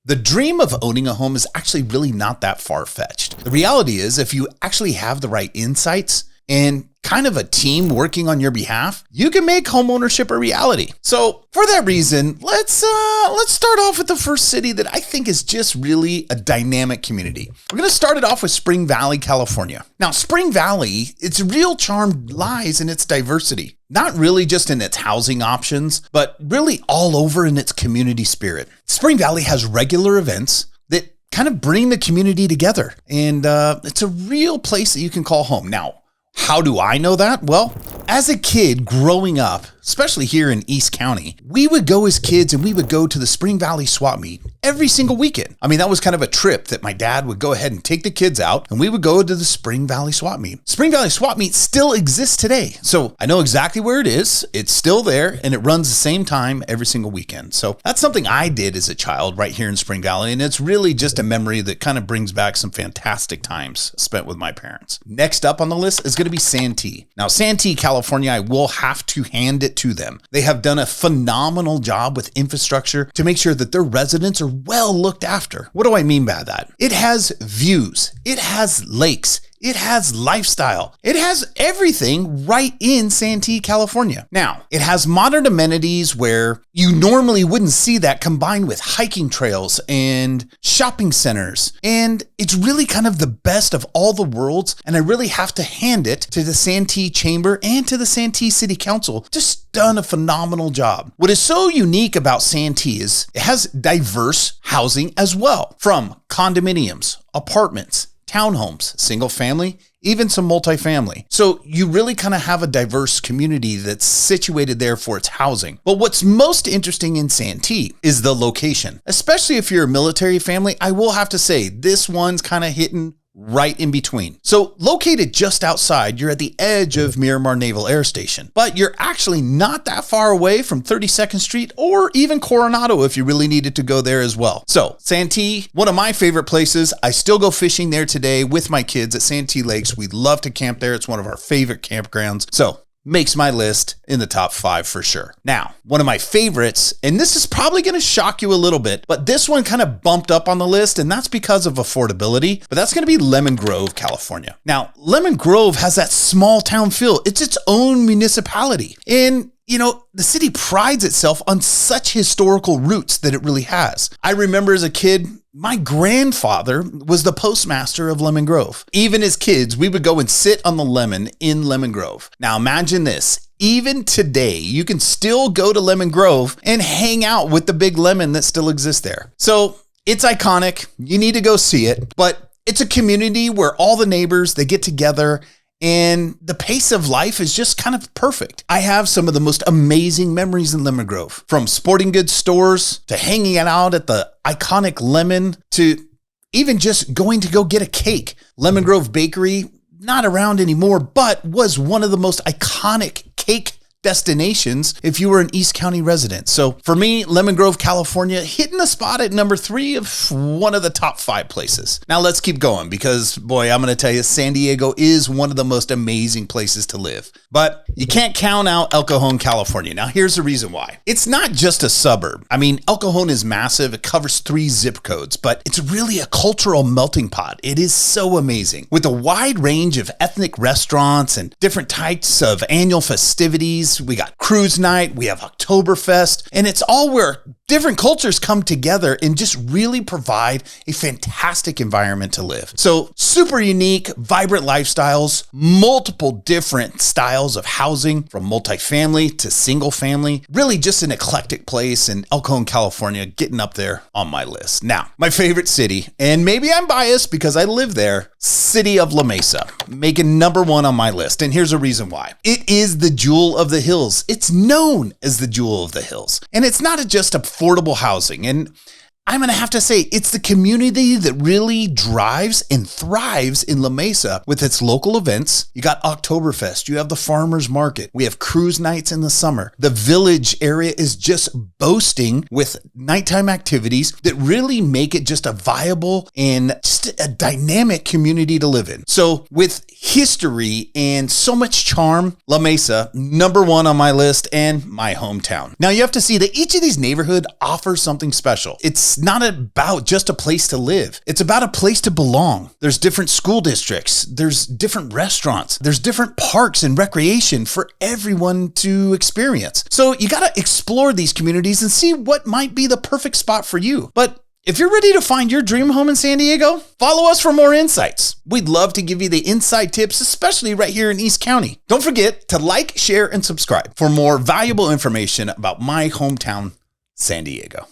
The dream of owning a home is actually really not that far-fetched. The reality is, if you actually have the right insights and kind of a team working on your behalf, you can make homeownership a reality. So for that reason, let's start off with the first city that I think is just really a dynamic community. We're going to start it off with Spring Valley, California. Now, Spring Valley, its real charm lies in its diversity. Not really just in its housing options, but really all over in its community spirit. Spring Valley has regular events that kind of bring the community together. And it's a real place that you can call home. Now, how do I know that? Well, as a kid growing up, especially here in East County, we would go as kids and we would go to the Spring Valley swap meet every single weekend. I mean, that was kind of a trip that my dad would go ahead and take the kids out and we would go to the Spring Valley swap meet. Spring Valley swap meet still exists today. So I know exactly where it is. It's still there and it runs the same time every single weekend. So that's something I did as a child right here in Spring Valley. And it's really just a memory that kind of brings back some fantastic times spent with my parents. Next up on the list is going to be Santee. Now, Santee, California, I will have to hand it to them. They have done a phenomenal job with infrastructure to make sure that their residents are well looked after. What do I mean by that? It has views. It has lakes. It has lifestyle. It has everything right in Santee, California. Now, it has modern amenities where you normally wouldn't see that, combined with hiking trails and shopping centers. And it's really kind of the best of all the worlds. And I really have to hand it to the Santee Chamber and to the Santee City Council. Just done a phenomenal job. What is so unique about Santee is it has diverse housing as well, from condominiums, apartments, townhomes, single family, even some multifamily. So you really kind of have a diverse community that's situated there for its housing. But what's most interesting in Santee is the location. Especially if you're a military family, I will have to say this one's kind of hitting right in between. So located just outside, you're at the edge of Miramar Naval Air Station, but you're actually not that far away from 32nd Street or even Coronado if you really needed to go there as well. So Santee, one of my favorite places. I still go fishing there today with my kids at Santee Lakes. We love to camp there. It's one of our favorite campgrounds. So makes my list in the top 5 for sure. Now, one of my favorites, and this is probably going to shock you a little bit, but this one kind of bumped up on the list, and that's because of affordability, but that's going to be Lemon Grove, California. Now, Lemon Grove has that small town feel. It's its own municipality. And you know, the city prides itself on such historical roots that it really has. I remember as a kid, my grandfather was the postmaster of Lemon Grove. Even as kids, we would go and sit on the lemon in Lemon Grove. Now imagine this. Even today, you can still go to Lemon Grove and hang out with the big lemon that still exists there. So it's iconic. You need to go see it. But it's a community where all the neighbors, they get together, and the pace of life is just kind of perfect. I have some of the most amazing memories in Lemon Grove, from sporting goods stores to hanging out at the iconic Lemon to even just going to go get a cake. Lemon Grove Bakery, not around anymore, but was one of the most iconic cake destinations if you were an East County resident. So for me, Lemon Grove, California, hitting the spot at number 3 of one of the top 5 places. Now let's keep going because, boy, I'm going to tell you, San Diego is one of the most amazing places to live. But you can't count out El Cajon, California. Now here's the reason why. It's not just a suburb. I mean, El Cajon is massive. It covers 3 zip codes, but it's really a cultural melting pot. It is so amazing. With a wide range of ethnic restaurants and different types of annual festivities, we got cruise night, we have Oktoberfest, and it's all where different cultures come together and just really provide a fantastic environment to live. So super unique, vibrant lifestyles, multiple different styles of housing, from multifamily to single family, really just an eclectic place, in El Cajon, California, getting up there on my list. Now, my favorite city, and maybe I'm biased because I live there, city of La Mesa, making number 1 on my list. And here's a reason why. It is the jewel of the hills. It's known as the jewel of the hills. And it's not just affordable housing. And I'm going to have to say it's the community that really drives and thrives in La Mesa with its local events. You got Oktoberfest, you have the farmers market, we have cruise nights in the summer. The village area is just boasting with nighttime activities that really make it just a viable and just a dynamic community to live in. So with history and so much charm, La Mesa, number 1 on my list and my hometown. Now you have to see that each of these neighborhoods offers something special. It's It's not about just a place to live. It's about a place to belong. There's different school districts. There's different restaurants. There's different parks and recreation for everyone to experience. So you got to explore these communities and see what might be the perfect spot for you. But if you're ready to find your dream home in San Diego, follow us for more insights. We'd love to give you the inside tips, especially right here in East County. Don't forget to like, share, and subscribe for more valuable information about my hometown, San Diego.